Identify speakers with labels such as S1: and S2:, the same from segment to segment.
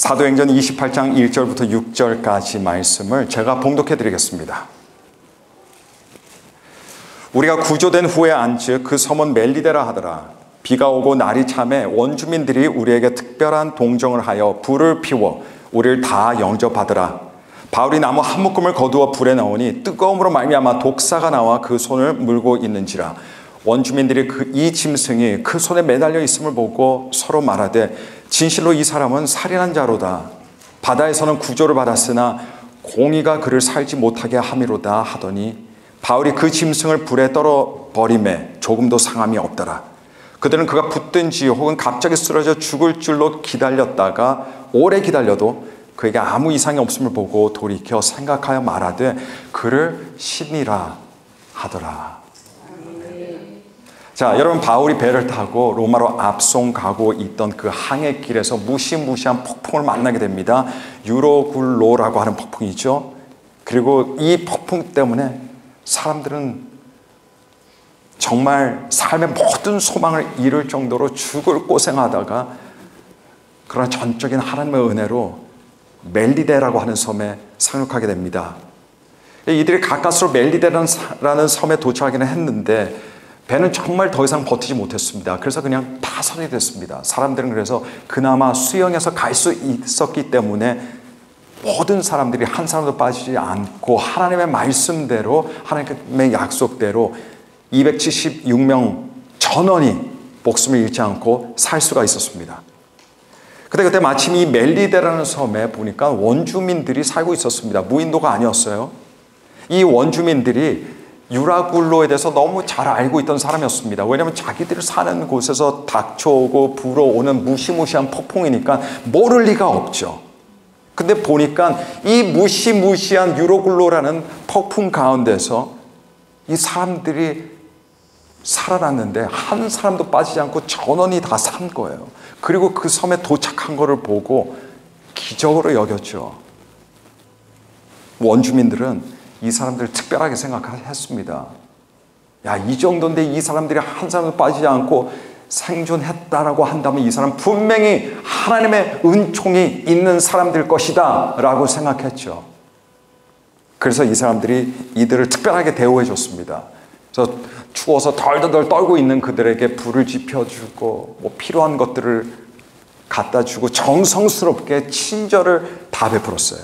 S1: 사도행전 28장 1절부터 6절까지 말씀을 제가 봉독해 드리겠습니다. 우리가 구조된 후에 안즉 그 섬은 멜리데라 하더라. 비가 오고 날이 차매 원주민들이 우리에게 특별한 동정을 하여 불을 피워 우리를 다 영접하더라. 바울이 나무 한 묶음을 거두어 불에 넣으니 뜨거움으로 말미암아 독사가 나와 그 손을 물고 있는지라. 원주민들이 이 짐승이 그 손에 매달려 있음을 보고 서로 말하되 진실로 이 사람은 살인한 자로다. 바다에서는 구조를 받았으나 공의가 그를 살지 못하게 함이로다 하더니 바울이 그 짐승을 불에 떨어버리매 조금도 상함이 없더라. 그들은 그가 붙든지 혹은 갑자기 쓰러져 죽을 줄로 기다렸다가 오래 기다려도 그에게 아무 이상이 없음을 보고 돌이켜 생각하여 말하되 그를 신이라 하더라. 자, 여러분, 바울이 배를 타고 로마로 앞송 가고 있던 그 항해 길에서 무시무시한 폭풍을 만나게 됩니다. 유로굴로라고 하는 폭풍이죠. 그리고 이 폭풍 때문에 사람들은 정말 삶의 모든 소망을 잃을 정도로 죽을 고생하다가 그러나 전적인 하나님의 은혜로 멜리데라고 하는 섬에 상륙하게 됩니다. 이들이 가까스로 멜리데라는 섬에 도착하기는 했는데 배는 정말 더 이상 버티지 못했습니다. 그래서 그냥 파손이 됐습니다. 사람들은 그래서 그나마 수영해서 갈 수 있었기 때문에 모든 사람들이 한 사람도 빠지지 않고 하나님의 말씀대로 하나님의 약속대로 276명 전원이 목숨을 잃지 않고 살 수가 있었습니다. 근데 그때 마침 이 멜리데라는 섬에 보니까 원주민들이 살고 있었습니다. 무인도가 아니었어요. 이 원주민들이 유라굴로에 대해서 너무 잘 알고 있던 사람이었습니다. 왜냐하면 자기들이 사는 곳에서 닥쳐오고 불어오는 무시무시한 폭풍이니까 모를 리가 없죠. 근데 보니까 이 무시무시한 유라굴로라는 폭풍 가운데서 이 사람들이 살아났는데 한 사람도 빠지지 않고 전원이 다 산 거예요. 그리고 그 섬에 도착한 거를 보고 기적으로 여겼죠. 원주민들은 이 사람들을 특별하게 생각했습니다. 야, 이 정도인데 이 사람들이 한 사람도 빠지지 않고 생존했다라고 한다면 이 사람 분명히 하나님의 은총이 있는 사람들 것이다 라고 생각했죠. 그래서 이 사람들이 이들을 특별하게 대우해 줬습니다. 그래서 추워서 덜덜덜 떨고 있는 그들에게 불을 지펴주고 뭐 필요한 것들을 갖다 주고 정성스럽게 친절을 다 베풀었어요.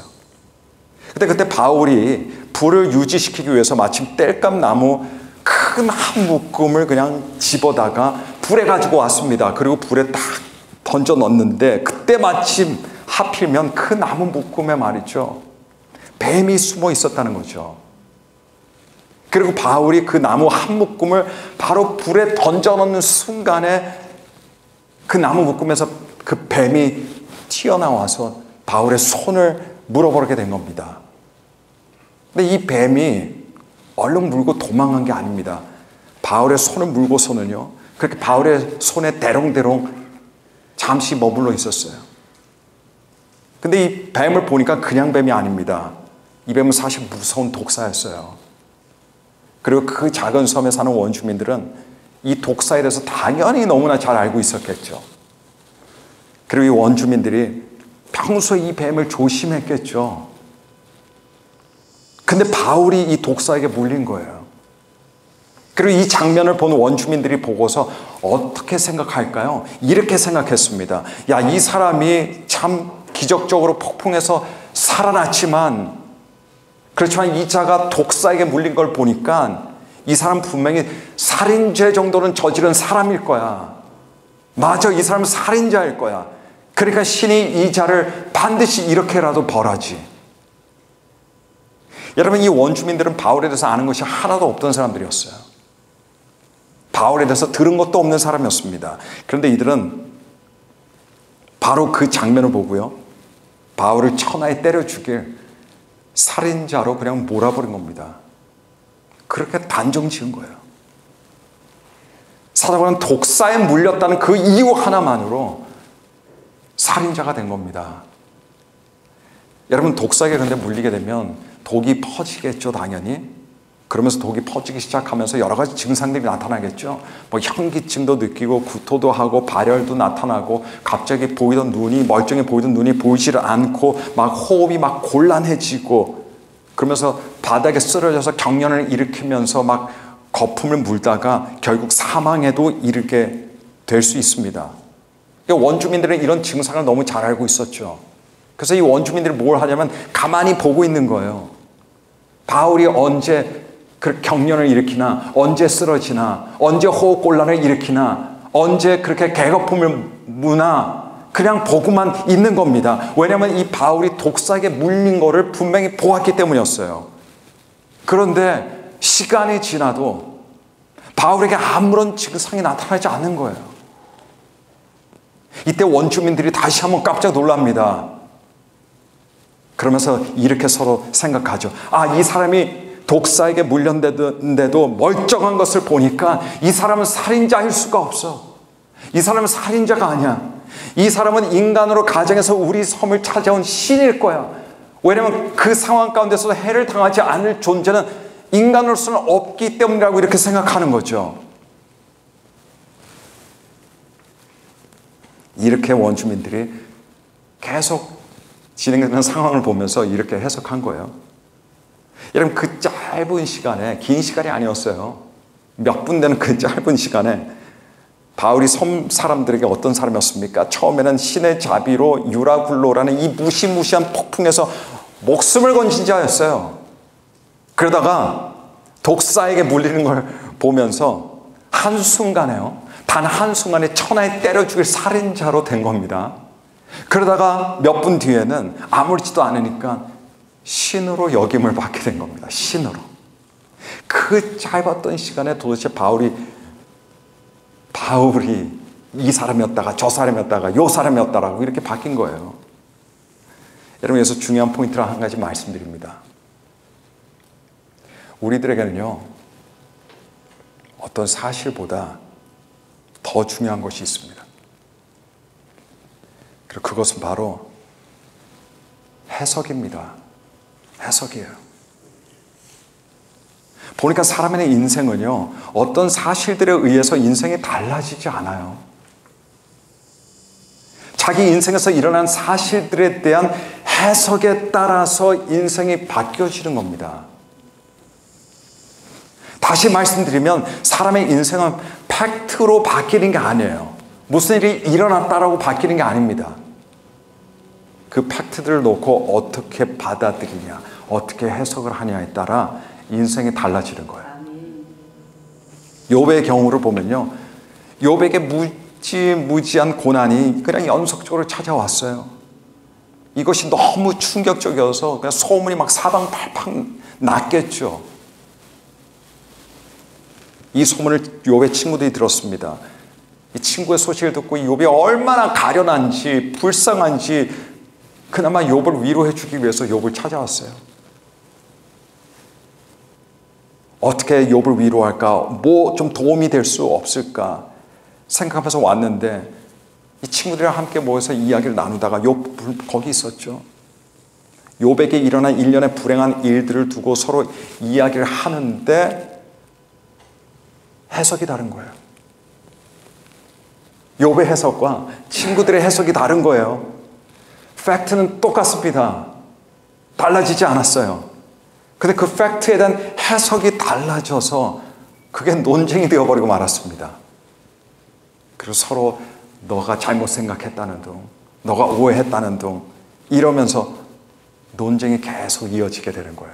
S1: 그때 바울이 불을 유지시키기 위해서 마침 땔감 나무 큰 한 묶음을 그냥 집어다가 불에 가지고 왔습니다. 그리고 불에 딱 던져 넣었는데 그때 마침 하필이면 그 나무 묶음에 말이죠, 뱀이 숨어 있었다는 거죠. 그리고 바울이 그 나무 한 묶음을 바로 불에 던져 넣는 순간에 그 나무 묶음에서 그 뱀이 튀어나와서 바울의 손을 물어버리게 된 겁니다. 근데 이 뱀이 얼른 물고 도망간 게 아닙니다. 바울의 손을 물고서는요, 그렇게 바울의 손에 대롱대롱 잠시 머물러 있었어요. 근데 이 뱀을 보니까 그냥 뱀이 아닙니다. 이 뱀은 사실 무서운 독사였어요. 그리고 그 작은 섬에 사는 원주민들은 이 독사에 대해서 당연히 너무나 잘 알고 있었겠죠. 그리고 이 원주민들이 평소에 이 뱀을 조심했겠죠. 근데 바울이 이 독사에게 물린 거예요. 그리고 이 장면을 본 원주민들이 보고서 어떻게 생각할까요? 이렇게 생각했습니다. 야, 이 사람이 참 기적적으로 폭풍에서 살아났지만, 그렇지만 이 자가 독사에게 물린 걸 보니까 이 사람 분명히 살인죄 정도는 저지른 사람일 거야. 맞아, 이 사람은 살인자일 거야. 그러니까 신이 이 자를 반드시 이렇게라도 벌하지. 여러분, 이 원주민들은 바울에 대해서 아는 것이 하나도 없던 사람들이었어요. 바울에 대해서 들은 것도 없는 사람이었습니다. 그런데 이들은 바로 그 장면을 보고요, 바울을 천하에 때려 죽일 살인자로 그냥 몰아버린 겁니다. 그렇게 단정 지은 거예요. 사도바울은 독사에 물렸다는 그 이유 하나만으로 살인자가 된 겁니다. 여러분, 독사에게 근데 물리게 되면 독이 퍼지겠죠, 당연히. 그러면서 독이 퍼지기 시작하면서 여러 가지 증상들이 나타나겠죠. 뭐 현기증도 느끼고 구토도 하고 발열도 나타나고 갑자기 보이던 눈이 멀쩡해 보이던 눈이 보이지를 않고 막 호흡이 막 곤란해지고 그러면서 바닥에 쓰러져서 경련을 일으키면서 막 거품을 물다가 결국 사망에도 이르게 될 수 있습니다. 원주민들은 이런 증상을 너무 잘 알고 있었죠. 그래서 이 원주민들이 뭘 하냐면 가만히 보고 있는 거예요. 바울이 언제 그 경련을 일으키나, 언제 쓰러지나, 언제 호흡곤란을 일으키나, 언제 그렇게 개거품을 무나 그냥 보고만 있는 겁니다. 왜냐하면 이 바울이 독사에게 물린 거를 분명히 보았기 때문이었어요. 그런데 시간이 지나도 바울에게 아무런 증상이 나타나지 않는 거예요. 이때 원주민들이 다시 한번 깜짝 놀랍니다. 그러면서 이렇게 서로 생각하죠. 아, 이 사람이 독사에게 물렸는데도 멀쩡한 것을 보니까 이 사람은 살인자일 수가 없어. 이 사람은 살인자가 아니야. 이 사람은 인간으로 가정에서 우리 섬을 찾아온 신일 거야. 왜냐하면 그 상황 가운데서 해를 당하지 않을 존재는 인간으로서는 없기 때문이라고 이렇게 생각하는 거죠. 이렇게 원주민들이 계속 진행되는 상황을 보면서 이렇게 해석한 거예요. 여러분, 그 짧은 시간에, 긴 시간이 아니었어요. 몇 분 되는 그 짧은 시간에 바울이 섬 사람들에게 어떤 사람이었습니까? 처음에는 신의 자비로 유라굴로라는 이 무시무시한 폭풍에서 목숨을 건진 자였어요. 그러다가 독사에게 물리는 걸 보면서 한순간에요. 단 한순간에 천하에 때려 죽일 살인자로 된 겁니다. 그러다가 몇 분 뒤에는 아무렇지도 않으니까 신으로 역임을 받게 된 겁니다. 신으로. 그 짧았던 시간에 도대체 바울이 이 사람이었다가 저 사람이었다가 요 사람이었다라고 이렇게 바뀐 거예요. 여러분, 여기서 중요한 포인트를 한 가지 말씀드립니다. 우리들에게는요, 어떤 사실보다 더 중요한 것이 있습니다. 그리고 그것은 바로 해석입니다. 해석이에요. 보니까 사람의 인생은요, 어떤 사실들에 의해서 인생이 달라지지 않아요. 자기 인생에서 일어난 사실들에 대한 해석에 따라서 인생이 바뀌어지는 겁니다. 다시 말씀드리면 사람의 인생은 팩트로 바뀌는 게 아니에요. 무슨 일이 일어났다라고 바뀌는 게 아닙니다. 그 팩트들을 놓고 어떻게 받아들이냐, 어떻게 해석을 하냐에 따라 인생이 달라지는 거예요. 욥의 경우를 보면요, 욥에게 무지무지한 고난이 그냥 연속적으로 찾아왔어요. 이것이 너무 충격적이어서 그냥 소문이 막 사방팔방 났겠죠. 이 소문을 욥의 친구들이 들었습니다. 이 친구의 소식을 듣고 욥이 얼마나 가련한지 불쌍한지 그나마 욥을 위로해 주기 위해서 욥을 찾아왔어요. 어떻게 욥을 위로할까? 뭐 좀 도움이 될 수 없을까? 생각하면서 왔는데 이 친구들이랑 함께 모여서 이야기를 나누다가 욥 거기 있었죠. 욥에게 일어난 일련의 불행한 일들을 두고 서로 이야기를 하는데 해석이 다른 거예요. 욥의 해석과 친구들의 해석이 다른 거예요. 팩트는 똑같습니다. 달라지지 않았어요. 근데 그 팩트에 대한 해석이 달라져서 그게 논쟁이 되어버리고 말았습니다. 그리고 서로 너가 잘못 생각했다는 둥, 너가 오해했다는 둥 이러면서 논쟁이 계속 이어지게 되는 거예요.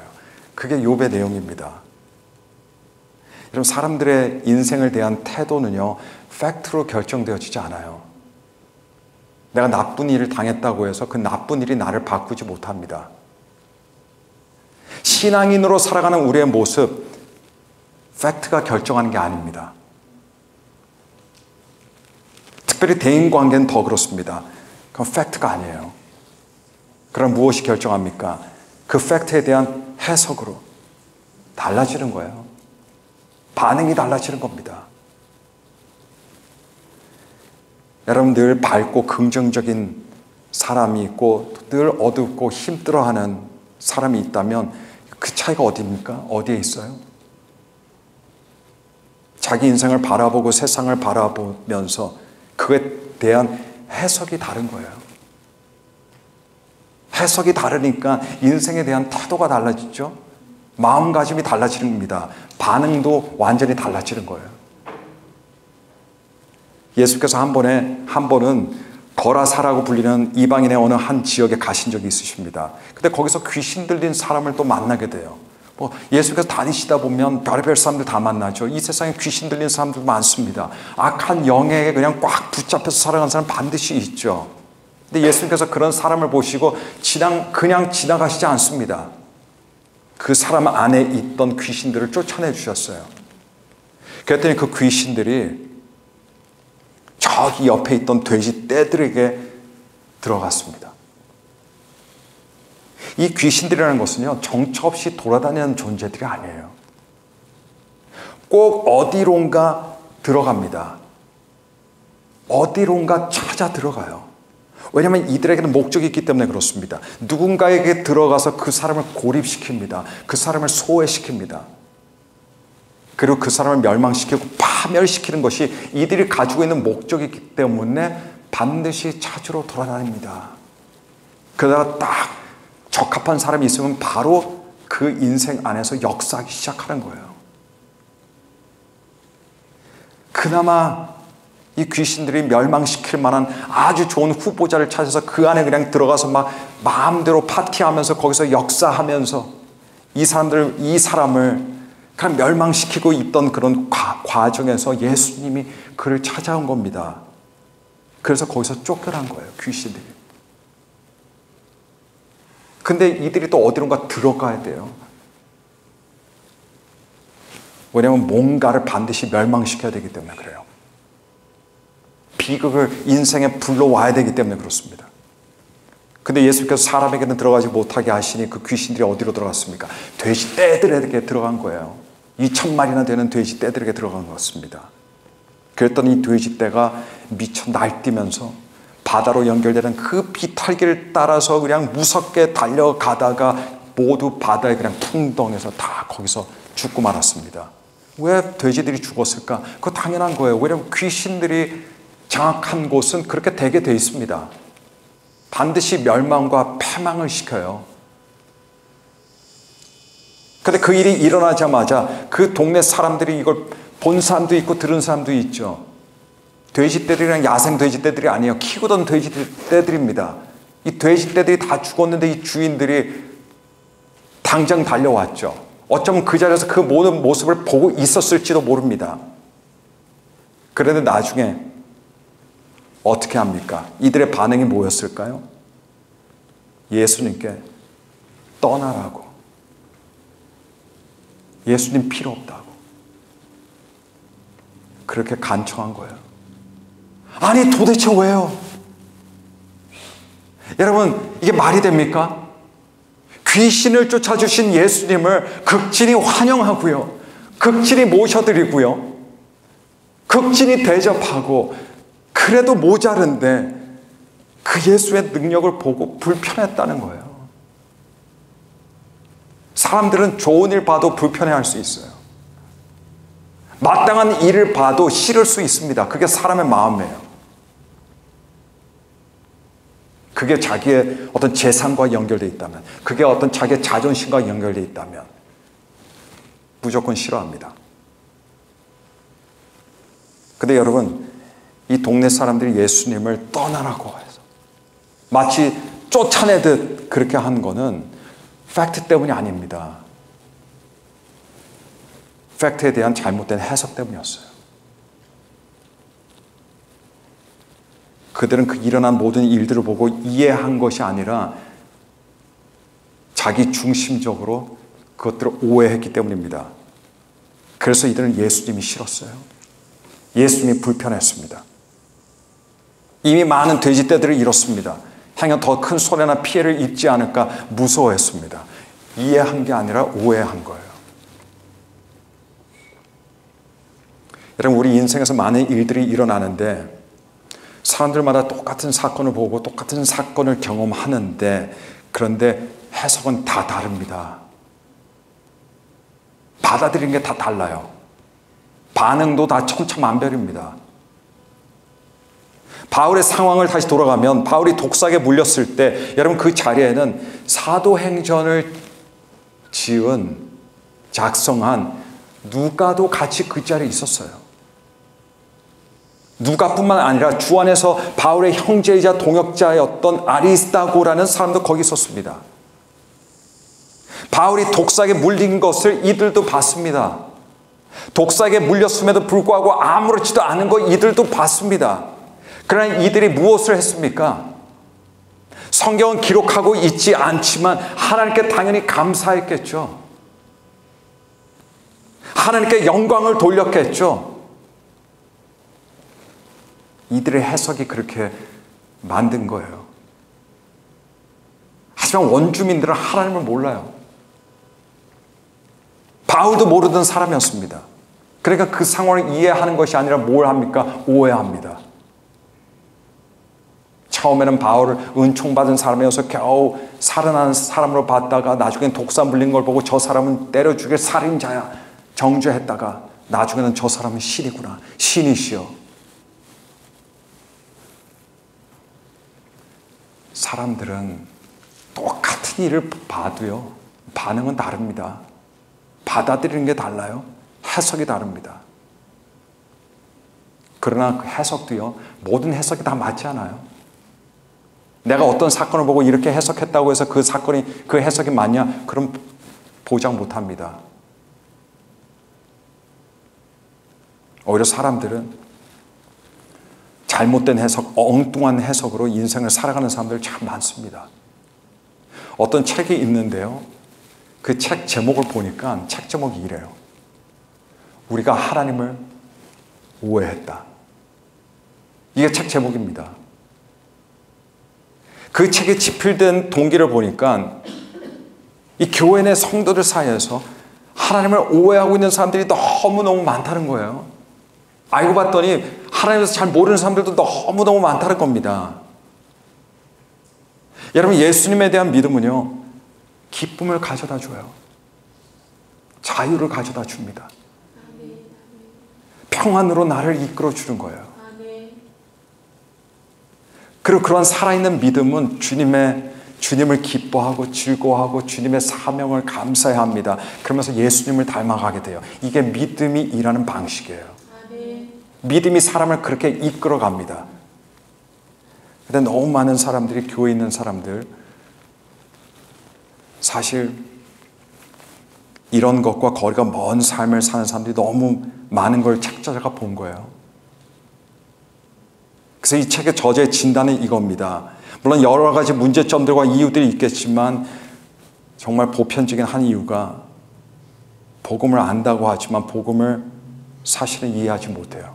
S1: 그게 욥의 내용입니다. 여러분, 사람들의 인생을 대한 태도는요, 팩트로 결정되어지지 않아요. 내가 나쁜 일을 당했다고 해서 그 나쁜 일이 나를 바꾸지 못합니다. 신앙인으로 살아가는 우리의 모습, 팩트가 결정하는 게 아닙니다. 특별히 대인관계는 더 그렇습니다. 그건 팩트가 아니에요. 그럼 무엇이 결정합니까? 그 팩트에 대한 해석으로 달라지는 거예요. 반응이 달라지는 겁니다. 여러분, 늘 밝고 긍정적인 사람이 있고 늘 어둡고 힘들어하는 사람이 있다면 그 차이가 어디입니까? 어디에 있어요? 자기 인생을 바라보고 세상을 바라보면서 그에 대한 해석이 다른 거예요. 해석이 다르니까 인생에 대한 태도가 달라지죠. 마음가짐이 달라지는 겁니다. 반응도 완전히 달라지는 거예요. 예수께서 한 번은 거라사라고 불리는 이방인의 어느 한 지역에 가신 적이 있으십니다. 근데 거기서 귀신 들린 사람을 또 만나게 돼요. 예수께서 다니시다 보면 별의별 사람들 다 만나죠. 이 세상에 귀신 들린 사람들 많습니다. 악한 영에 그냥 꽉 붙잡혀서 살아가는 사람 반드시 있죠. 근데 예수님께서 그런 사람을 보시고 그냥 지나가시지 않습니다. 그 사람 안에 있던 귀신들을 쫓아내 주셨어요. 그랬더니 그 귀신들이 저기 옆에 있던 돼지 떼들에게 들어갔습니다. 이 귀신들이라는 것은요, 정처 없이 돌아다니는 존재들이 아니에요. 꼭 어디론가 들어갑니다. 어디론가 찾아 들어가요. 왜냐하면 이들에게는 목적이 있기 때문에 그렇습니다. 누군가에게 들어가서 그 사람을 고립시킵니다. 그 사람을 소외시킵니다. 그리고 그 사람을 멸망시키고 파멸시키는 것이 이들이 가지고 있는 목적이기 때문에 반드시 찾으러 돌아다닙니다. 그러다가 딱 적합한 사람이 있으면 바로 그 인생 안에서 역사하기 시작하는 거예요. 그나마 이 귀신들이 멸망시킬 만한 아주 좋은 후보자를 찾아서 그 안에 그냥 들어가서 막 마음대로 파티하면서 거기서 역사하면서 이 사람을 그냥 멸망시키고 있던 그런 과정에서 예수님이 그를 찾아온 겁니다. 그래서 거기서 쫓겨난 거예요, 귀신들이. 근데 이들이 또 어디론가 들어가야 돼요. 왜냐하면 뭔가를 반드시 멸망시켜야 되기 때문에 그래요. 비극을 인생에 불러와야 되기 때문에 그렇습니다. 근데 예수께서 사람에게는 들어가지 못하게 하시니 그 귀신들이 어디로 들어갔습니까? 돼지 떼들에게 들어간 거예요. 2,000마리나 되는 돼지 떼들에게 들어간 것 같습니다. 그랬더니 이 돼지 떼가 미쳐 날뛰면서 바다로 연결되는 그 비탈길을 따라서 그냥 무섭게 달려가다가 모두 바다에 그냥 풍덩해서 다 거기서 죽고 말았습니다. 왜 돼지들이 죽었을까? 그거 당연한 거예요. 왜냐하면 귀신들이 장악한 곳은 그렇게 되게 돼 있습니다. 반드시 멸망과 패망을 시켜요. 근데 그 일이 일어나자마자 그 동네 사람들이 이걸 본 사람도 있고 들은 사람도 있죠. 돼지떼들이랑 야생 돼지떼들이 아니에요. 키우던 돼지떼들입니다. 이 돼지떼들이 다 죽었는데 이 주인들이 당장 달려왔죠. 어쩌면 그 자리에서 그 모든 모습을 보고 있었을지도 모릅니다. 그런데 나중에 어떻게 합니까? 이들의 반응이 뭐였을까요? 예수님께 떠나라고. 예수님 필요 없다고. 그렇게 간청한 거예요. 아니 도대체 왜요? 여러분 이게 말이 됩니까? 귀신을 쫓아주신 예수님을 극진히 환영하고요. 극진히 모셔드리고요. 극진히 대접하고 그래도 모자른데 그 예수의 능력을 보고 불편했다는 거예요. 사람들은 좋은 일 봐도 불편해할 수 있어요. 마땅한 일을 봐도 싫을 수 있습니다. 그게 사람의 마음이에요. 그게 자기의 어떤 재산과 연결되어 있다면, 그게 어떤 자기의 자존심과 연결되어 있다면 무조건 싫어합니다. 근데 여러분, 이 동네 사람들이 예수님을 떠나라고 해서 마치 쫓아내듯 그렇게 한 거는 팩트 때문이 아닙니다. 팩트에 대한 잘못된 해석 때문이었어요. 그들은 그 일어난 모든 일들을 보고 이해한 것이 아니라 자기 중심적으로 그것들을 오해했기 때문입니다. 그래서 이들은 예수님이 싫었어요. 예수님이 불편했습니다. 이미 많은 돼지떼들을 잃었습니다. 향연 더 큰 손해나 피해를 입지 않을까 무서워했습니다. 이해한 게 아니라 오해한 거예요. 여러분, 우리 인생에서 많은 일들이 일어나는데 사람들마다 똑같은 사건을 보고 똑같은 사건을 경험하는데, 그런데 해석은 다 다릅니다. 받아들이는 게 다 달라요. 반응도 다 천차만별입니다. 바울의 상황을 다시 돌아가면 바울이 독삭에 물렸을 때 여러분 그 자리에는 사도행전을 작성한 누가도 같이 그 자리에 있었어요. 누가뿐만 아니라 주 안에서 바울의 형제이자 동역자였던 아리스다고라는 사람도 거기 있었습니다. 바울이 독삭에 물린 것을 이들도 봤습니다. 독삭에 물렸음에도 불구하고 아무렇지도 않은 거 이들도 봤습니다. 그러나 이들이 무엇을 했습니까? 성경은 기록하고 있지 않지만 하나님께 당연히 감사했겠죠. 하나님께 영광을 돌렸겠죠. 이들의 해석이 그렇게 만든 거예요. 하지만 원주민들은 하나님을 몰라요. 바울도 모르던 사람이었습니다. 그러니까 그 상황을 이해하는 것이 아니라 뭘 합니까? 오해합니다. 처음에는 바울을 은총받은 사람이어서 겨우 살아난 사람으로 봤다가 나중엔 독사 물린 걸 보고 저 사람은 때려 죽일 살인자야 정죄했다가 나중에는 저 사람은 신이구나, 신이시여. 사람들은 똑같은 일을 봐도요 반응은 다릅니다. 받아들이는 게 달라요. 해석이 다릅니다. 그러나 그 해석도요 모든 해석이 다 맞지 않아요. 내가 어떤 사건을 보고 이렇게 해석했다고 해서 그 사건이 그 해석이 맞냐? 그럼 보장 못합니다. 오히려 사람들은 잘못된 해석, 엉뚱한 해석으로 인생을 살아가는 사람들 참 많습니다. 어떤 책이 있는데요. 그 책 제목을 보니까 책 제목이 이래요. 우리가 하나님을 오해했다. 이게 책 제목입니다. 그 책에 집필된 동기를 보니까 이 교회 내 성도들 사이에서 하나님을 오해하고 있는 사람들이 너무너무 많다는 거예요. 알고 봤더니 하나님에서 잘 모르는 사람들도 너무너무 많다는 겁니다. 여러분 예수님에 대한 믿음은요 기쁨을 가져다 줘요. 자유를 가져다 줍니다. 평안으로 나를 이끌어 주는 거예요. 그리고 그런 살아있는 믿음은 주님을 기뻐하고 즐거워하고 주님의 사명을 감사해야 합니다. 그러면서 예수님을 닮아가게 돼요. 이게 믿음이 일하는 방식이에요. 믿음이 사람을 그렇게 이끌어 갑니다. 근데 너무 많은 사람들이, 교회에 있는 사람들, 사실 이런 것과 거리가 먼 삶을 사는 사람들이 너무 많은 걸 책자가 본 거예요. 그래서 이 책의 저자의 진단은 이겁니다. 물론 여러 가지 문제점들과 이유들이 있겠지만 정말 보편적인 한 이유가 복음을 안다고 하지만 복음을 사실은 이해하지 못해요.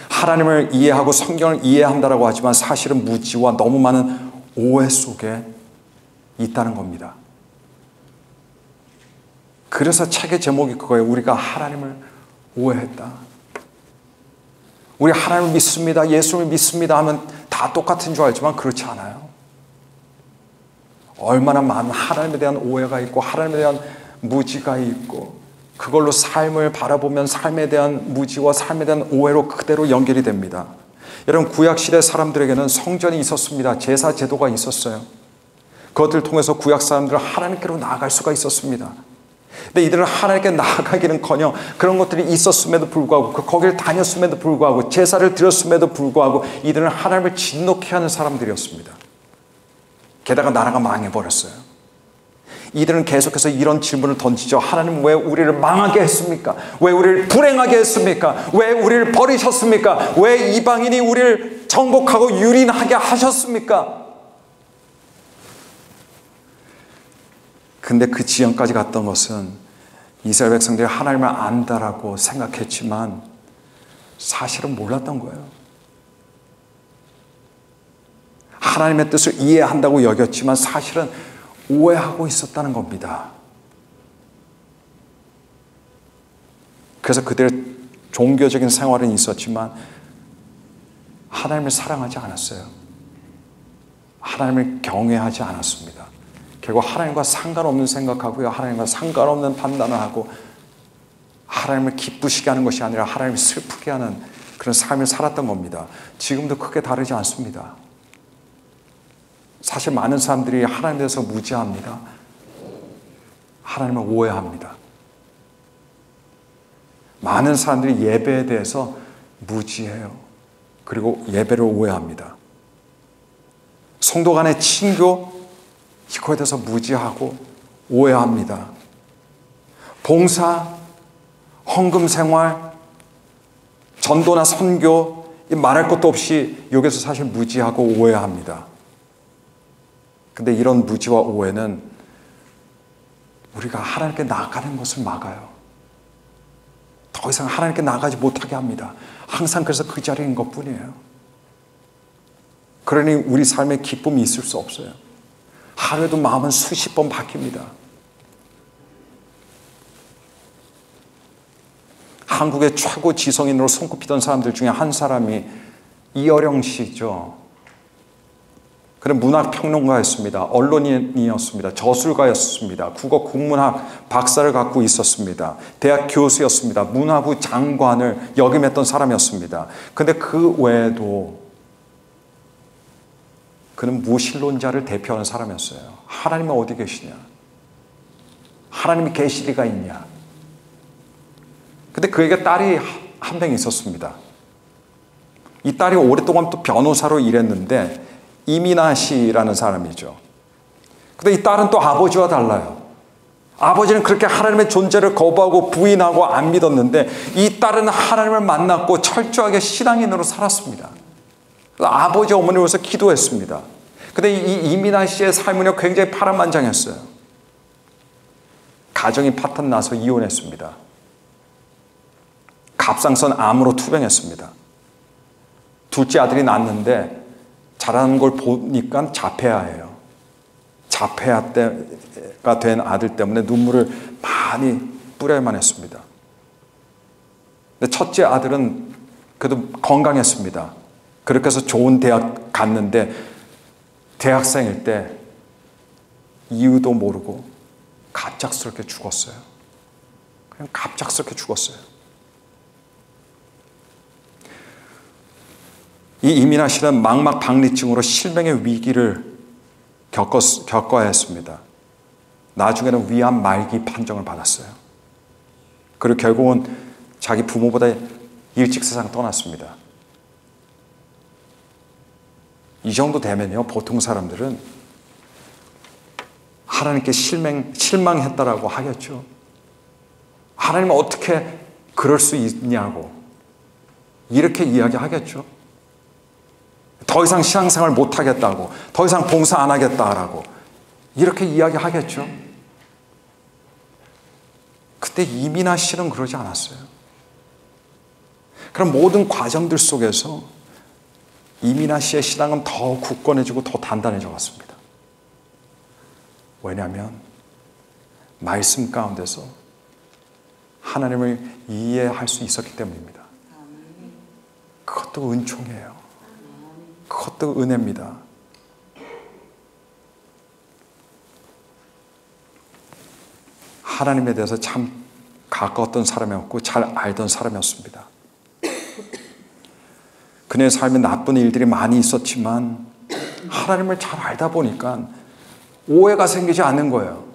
S1: 하나님을 이해하고 성경을 이해한다고 하지만 사실은 무지와 너무 많은 오해 속에 있다는 겁니다. 그래서 책의 제목이 그거예요. 우리가 하나님을 오해했다. 우리 하나님을 믿습니다. 예수를 믿습니다 하면 다 똑같은 줄 알지만 그렇지 않아요. 얼마나 많은 하나님에 대한 오해가 있고 하나님에 대한 무지가 있고 그걸로 삶을 바라보면 삶에 대한 무지와 삶에 대한 오해로 그대로 연결이 됩니다. 여러분 구약시대 사람들에게는 성전이 있었습니다. 제사 제도가 있었어요. 그것들을 통해서 구약 사람들은 하나님께로 나아갈 수가 있었습니다. 근데 이들은 하나님께 나아가기는커녕 그런 것들이 있었음에도 불구하고 거기를 다녔음에도 불구하고 제사를 드렸음에도 불구하고 이들은 하나님을 진노케 하는 사람들이었습니다. 게다가 나라가 망해버렸어요. 이들은 계속해서 이런 질문을 던지죠. 하나님 왜 우리를 망하게 했습니까? 왜 우리를 불행하게 했습니까? 왜 우리를 버리셨습니까? 왜 이방인이 우리를 정복하고 유린하게 하셨습니까? 근데 그 지형까지 갔던 것은 이스라엘 백성들이 하나님을 안다라고 생각했지만 사실은 몰랐던 거예요. 하나님의 뜻을 이해한다고 여겼지만 사실은 오해하고 있었다는 겁니다. 그래서 그들의 종교적인 생활은 있었지만 하나님을 사랑하지 않았어요. 하나님을 경외하지 않았습니다. 결국 하나님과 상관없는 생각하고요. 하나님과 상관없는 판단을 하고 하나님을 기쁘시게 하는 것이 아니라 하나님을 슬프게 하는 그런 삶을 살았던 겁니다. 지금도 크게 다르지 않습니다. 사실 많은 사람들이 하나님에 대해서 무지합니다. 하나님을 오해합니다. 많은 사람들이 예배에 대해서 무지해요. 그리고 예배를 오해합니다. 성도 간의 친교, 이거에 대해서 무지하고 오해합니다. 봉사, 헌금 생활, 전도나 선교, 말할 것도 없이 여기서 사실 무지하고 오해합니다. 근데 이런 무지와 오해는 우리가 하나님께 나아가는 것을 막아요. 더 이상 하나님께 나아가지 못하게 합니다. 항상 그래서 그 자리인 것뿐이에요. 그러니 우리 삶에 기쁨이 있을 수 없어요. 하루에도 마음은 수십 번 바뀝니다. 한국의 최고 지성인으로 손꼽히던 사람들 중에 한 사람이 이어령 씨죠. 그는 문학평론가였습니다. 언론인이었습니다. 저술가였습니다. 국어 국문학 박사를 갖고 있었습니다. 대학 교수였습니다. 문화부 장관을 역임했던 사람이었습니다. 근데 그 외에도 그는 무신론자를 대표하는 사람이었어요. 하나님은 어디 계시냐? 하나님이 계실 리가 있냐? 근데 그에게 딸이 한 명 있었습니다. 이 딸이 오랫동안 또 변호사로 일했는데 이민아 씨라는 사람이죠. 근데 이 딸은 또 아버지와 달라요. 아버지는 그렇게 하나님의 존재를 거부하고 부인하고 안 믿었는데 이 딸은 하나님을 만났고 철저하게 신앙인으로 살았습니다. 아버지 어머니를 위해서 기도했습니다. 근데 이 이민아 씨의 삶은요 굉장히 파란만장했어요. 가정이 파탄 나서 이혼했습니다. 갑상선 암으로 투병했습니다. 둘째 아들이 낳았는데 자라는 걸 보니까 자폐아예요. 자폐아가 된 아들 때문에 눈물을 많이 뿌려야만 했습니다. 근데 첫째 아들은 그래도 건강했습니다. 그렇게 해서 좋은 대학 갔는데 대학생일 때 이유도 모르고 갑작스럽게 죽었어요. 그냥 갑작스럽게 죽었어요. 이 이민아 씨는 망막박리증으로 실명의 위기를 겪어야 했습니다. 나중에는 위암 말기 판정을 받았어요. 그리고 결국은 자기 부모보다 일찍 세상 떠났습니다. 이 정도 되면요 보통 사람들은 하나님께 실망했다라고 하겠죠. 하나님은 어떻게 그럴 수 있냐고 이렇게 이야기하겠죠. 더 이상 신앙생활 못하겠다고, 더 이상 봉사 안 하겠다라고 이렇게 이야기하겠죠. 그때 이민아 씨는 그러지 않았어요. 그럼 모든 과정들 속에서 이민아 씨의 신앙은 더 굳건해지고 더 단단해져 갔습니다. 왜냐하면 말씀 가운데서 하나님을 이해할 수 있었기 때문입니다. 그것도 은총이에요. 그것도 은혜입니다. 하나님에 대해서 참 가까웠던 사람이었고 잘 알던 사람이었습니다. 그녀의 삶에 나쁜 일들이 많이 있었지만 하나님을 잘 알다 보니까 오해가 생기지 않는 거예요.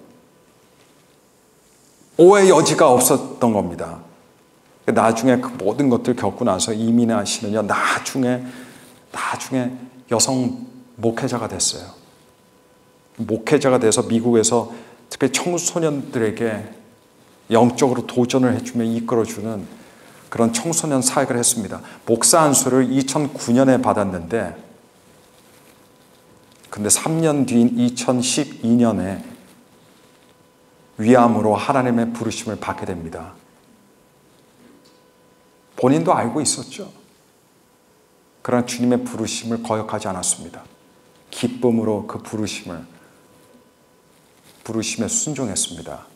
S1: 오해의 여지가 없었던 겁니다. 나중에 그 모든 것들을 겪고 나서 이민아 씨는요 나중에 여성 목회자가 됐어요. 목회자가 돼서 미국에서 특히 청소년들에게 영적으로 도전을 해주며 이끌어주는 그런 청소년 사역을 했습니다. 목사 안수를 2009년에 받았는데 근데 3년 뒤인 2012년에 위암으로 하나님의 부르심을 받게 됩니다. 본인도 알고 있었죠. 그러나 주님의 부르심을 거역하지 않았습니다. 기쁨으로 그 부르심에 순종했습니다.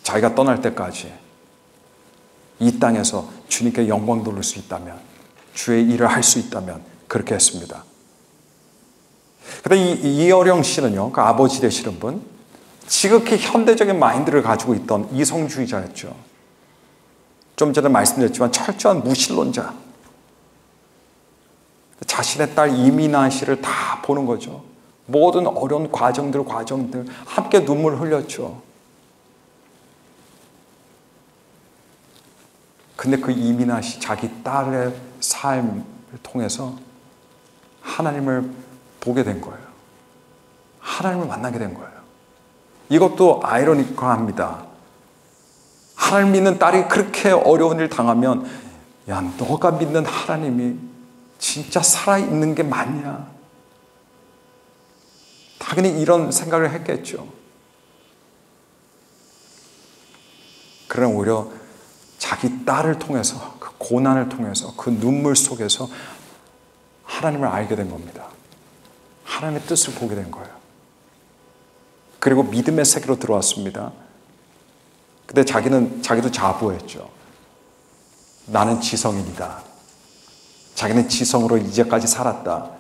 S1: 자기가 떠날 때까지 이 땅에서 주님께 영광 돌릴 수 있다면, 주의 일을 할 수 있다면 그렇게 했습니다. 그런데 이어령 씨는요, 그 아버지 되시는 분, 지극히 현대적인 마인드를 가지고 있던 이성주의자였죠. 좀 전에 말씀드렸지만 철저한 무신론자. 자신의 딸 이민아 씨를 다 보는 거죠. 모든 어려운 과정들 함께 눈물 흘렸죠. 근데 그 이민아 씨 자기 딸의 삶을 통해서 하나님을 보게 된 거예요. 하나님을 만나게 된 거예요. 이것도 아이러니컬합니다. 하나님 믿는 딸이 그렇게 어려운 일 당하면 야, 너가 믿는 하나님이 진짜 살아있는 게 맞냐? 당연히 이런 생각을 했겠죠. 그러나 오히려 자기 딸을 통해서, 그 고난을 통해서, 그 눈물 속에서 하나님을 알게 된 겁니다. 하나님의 뜻을 보게 된 거예요. 그리고 믿음의 세계로 들어왔습니다. 근데 자기도 자부했죠. 나는 지성인이다. 자기는 지성으로 이제까지 살았다.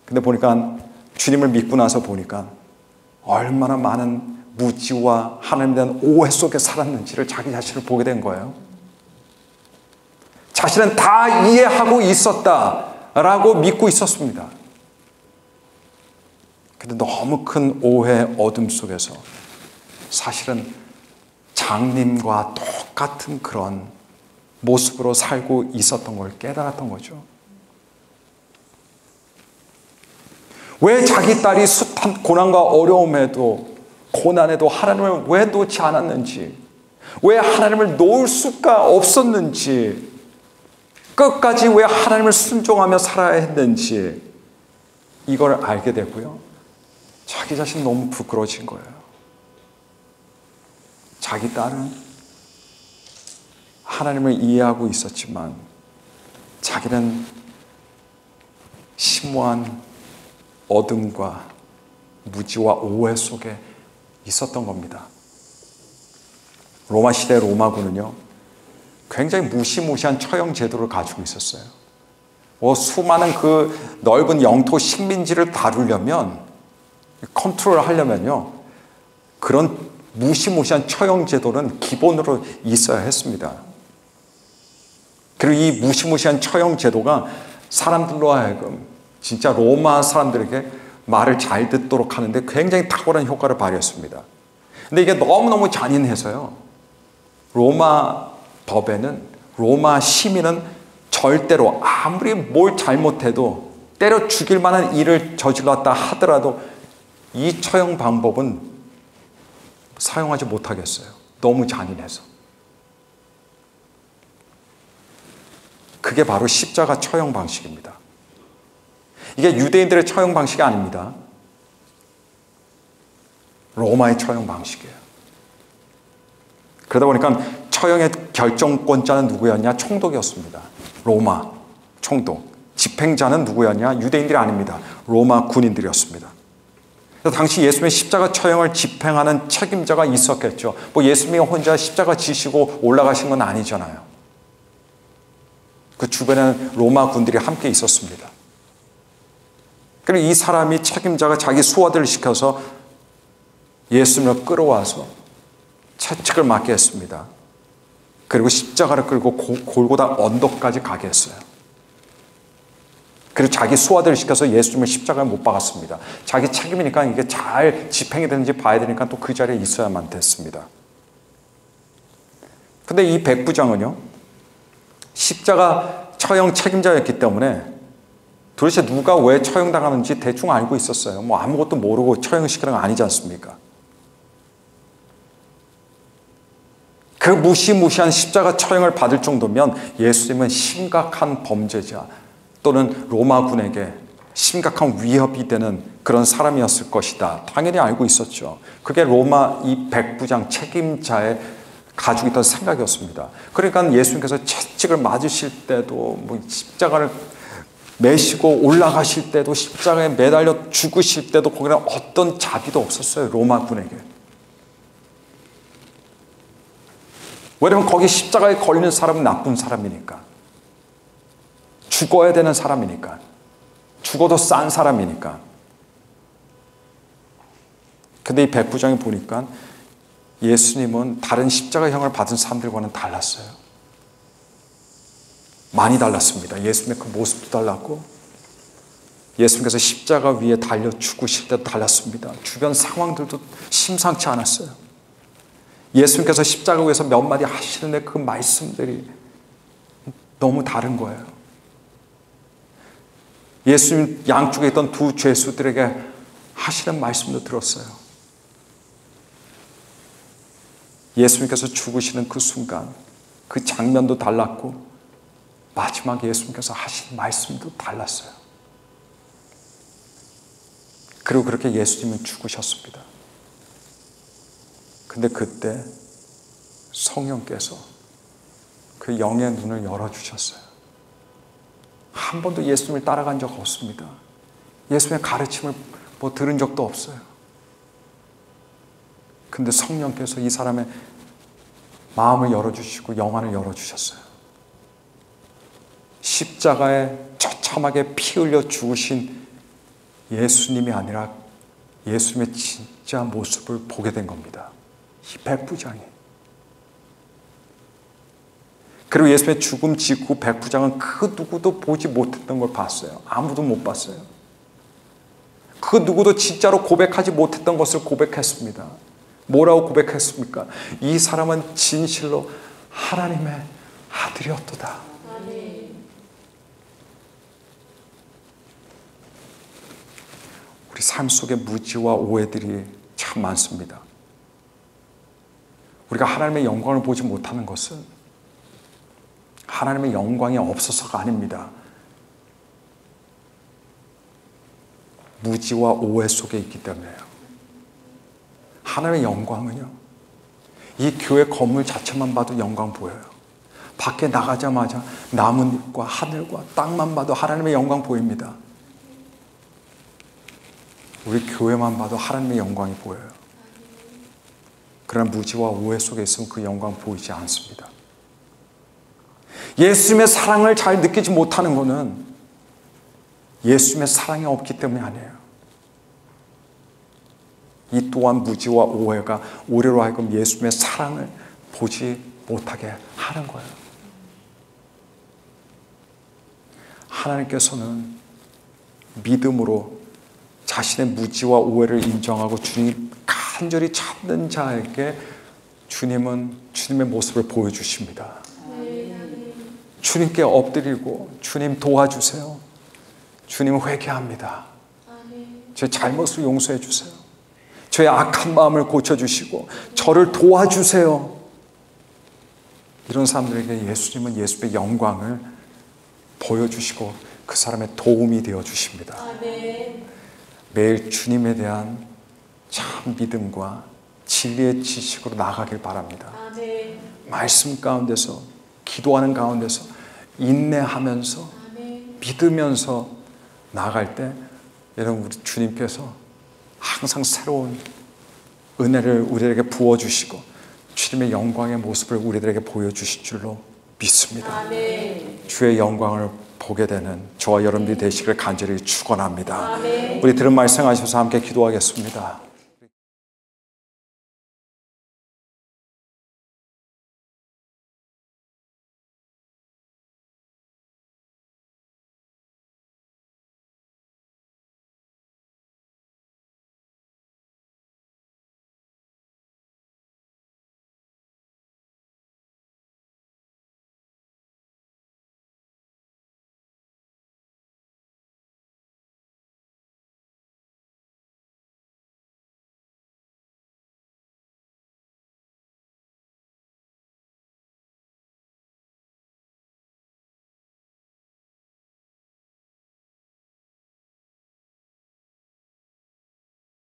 S1: 근데 보니까 주님을 믿고 나서 보니까 얼마나 많은 무지와 하나님에 대한 오해 속에 살았는지를 자기 자신을 보게 된 거예요. 자신은 다 이해하고 있었다라고 믿고 있었습니다. 근데 너무 큰 오해 어둠 속에서 사실은 장님과 똑같은 그런 모습으로 살고 있었던 걸 깨달았던 거죠. 왜 자기 딸이 숱한 고난과 어려움에도 고난에도 하나님을 왜 놓지 않았는지, 왜 하나님을 놓을 수가 없었는지, 끝까지 왜 하나님을 순종하며 살아야 했는지 이걸 알게 되고요. 자기 자신 너무 부끄러워진 거예요. 자기 딸은 하나님을 이해하고 있었지만 자기는 심오한 어둠과 무지와 오해 속에 있었던 겁니다. 로마 시대 로마군은요, 굉장히 무시무시한 처형 제도를 가지고 있었어요. 수많은 그 넓은 영토 식민지를 다루려면, 컨트롤 하려면요, 그런 무시무시한 처형 제도는 기본으로 있어야 했습니다. 그리고 이 무시무시한 처형 제도가 사람들로 하여금 진짜 로마 사람들에게 말을 잘 듣도록 하는데 굉장히 탁월한 효과를 발휘했습니다. 근데 이게 너무너무 잔인해서요, 로마 법에는 로마 시민은 절대로 아무리 뭘 잘못해도 때려 죽일 만한 일을 저질렀다 하더라도 이 처형 방법은 사용하지 못하겠어요. 너무 잔인해서. 그게 바로 십자가 처형 방식입니다. 이게 유대인들의 처형 방식이 아닙니다. 로마의 처형 방식이에요. 그러다 보니까 처형의 결정권자는 누구였냐? 총독이었습니다. 로마 총독. 집행자는 누구였냐? 유대인들이 아닙니다. 로마 군인들이었습니다. 당시 예수님의 십자가 처형을 집행하는 책임자가 있었겠죠. 예수님이 혼자 십자가 지시고 올라가신 건 아니잖아요. 그 주변에는 로마 군들이 함께 있었습니다. 그리고 이 사람이 책임자가 자기 수하들을 시켜서 예수님을 끌어와서 채찍을 맞게 했습니다. 그리고 십자가를 끌고 골고다 언덕까지 가게 했어요. 그리고 자기 수하들을 시켜서 예수님을 십자가에 못 박았습니다. 자기 책임이니까 이게 잘 집행이 되는지 봐야 되니까 또 그 자리에 있어야만 됐습니다. 근데 이 백부장은요, 십자가 처형 책임자였기 때문에 도대체 누가 왜 처형당하는지 대충 알고 있었어요. 아무것도 모르고 처형시키는 건 아니지 않습니까? 그 무시무시한 십자가 처형을 받을 정도면 예수님은 심각한 범죄자 또는 로마군에게 심각한 위협이 되는 그런 사람이었을 것이다. 당연히 알고 있었죠. 그게 로마 이 백부장 책임자의 가지고 있던 생각이었습니다. 그러니까 예수님께서 채찍을 맞으실 때도 십자가를 매시고 올라가실 때도 십자가에 매달려 죽으실 때도 거기는 어떤 자비도 없었어요. 로마군에게. 왜냐면 거기 십자가에 걸리는 사람은 나쁜 사람이니까. 죽어야 되는 사람이니까. 죽어도 싼 사람이니까. 근데 이 백부장이 보니까 예수님은 다른 십자가형을 받은 사람들과는 달랐어요. 많이 달랐습니다. 예수님의 그 모습도 달랐고 예수님께서 십자가 위에 달려 죽으실 때도 달랐습니다. 주변 상황들도 심상치 않았어요. 예수님께서 십자가 위에서 몇 마디 하시는 그 말씀들이 너무 다른 거예요. 예수님 양쪽에 있던 두 죄수들에게 하시는 말씀도 들었어요. 예수님께서 죽으시는 그 순간, 그 장면도 달랐고 마지막에 예수님께서 하신 말씀도 달랐어요. 그리고 그렇게 예수님은 죽으셨습니다. 근데 그때 성령께서 그 영의 눈을 열어주셨어요. 한 번도 예수님을 따라간 적 없습니다. 예수님의 가르침을 들은 적도 없어요. 근데 성령께서 이 사람의 마음을 열어주시고 영안을 열어주셨어요. 십자가에 처참하게 피 흘려 죽으신 예수님이 아니라 예수님의 진짜 모습을 보게 된 겁니다. 이 백부장이. 그리고 예수님의 죽음 직후 백부장은 그 누구도 보지 못했던 걸 봤어요. 아무도 못 봤어요. 그 누구도 진짜로 고백하지 못했던 것을 고백했습니다. 뭐라고 고백했습니까? 이 사람은 진실로 하나님의 아들이었도다. 우리 삶 속에 무지와 오해들이 참 많습니다. 우리가 하나님의 영광을 보지 못하는 것은 하나님의 영광이 없어서가 아닙니다. 무지와 오해 속에 있기 때문에요. 하나님의 영광은요, 이 교회 건물 자체만 봐도 영광 보여요. 밖에 나가자마자 나뭇잎과 하늘과 땅만 봐도 하나님의 영광 보입니다. 우리 교회만 봐도 하나님의 영광이 보여요. 그러나 무지와 오해 속에 있으면 그 영광 보이지 않습니다. 예수님의 사랑을 잘 느끼지 못하는 것은 예수님의 사랑이 없기 때문이 아니에요. 이 또한 무지와 오해가 우리로 하여금 예수님의 사랑을 보지 못하게 하는 거예요. 하나님께서는 믿음으로 자신의 무지와 오해를 인정하고 주님 간절히 찾는 자에게 주님은 주님의 모습을 보여주십니다. 주님께 엎드리고 주님 도와주세요. 주님 회개합니다. 제 잘못을 용서해 주세요. 저의 악한 마음을 고쳐주시고 저를 도와주세요. 이런 사람들에게 예수님은 예수의 영광을 보여주시고 그 사람의 도움이 되어주십니다. 매일 주님에 대한 참 믿음과 진리의 지식으로 나가길 바랍니다. 말씀 가운데서 기도하는 가운데서 인내하면서 믿으면서 나아갈 때 여러분 우리 주님께서 항상 새로운 은혜를 우리에게 부어주시고 주님의 영광의 모습을 우리들에게 보여주실 줄로 믿습니다. 주의 영광을 보게 되는 저와 여러분들이 되시기를 간절히 축원합니다. 우리 들은 말씀 하셔서 함께 기도하겠습니다.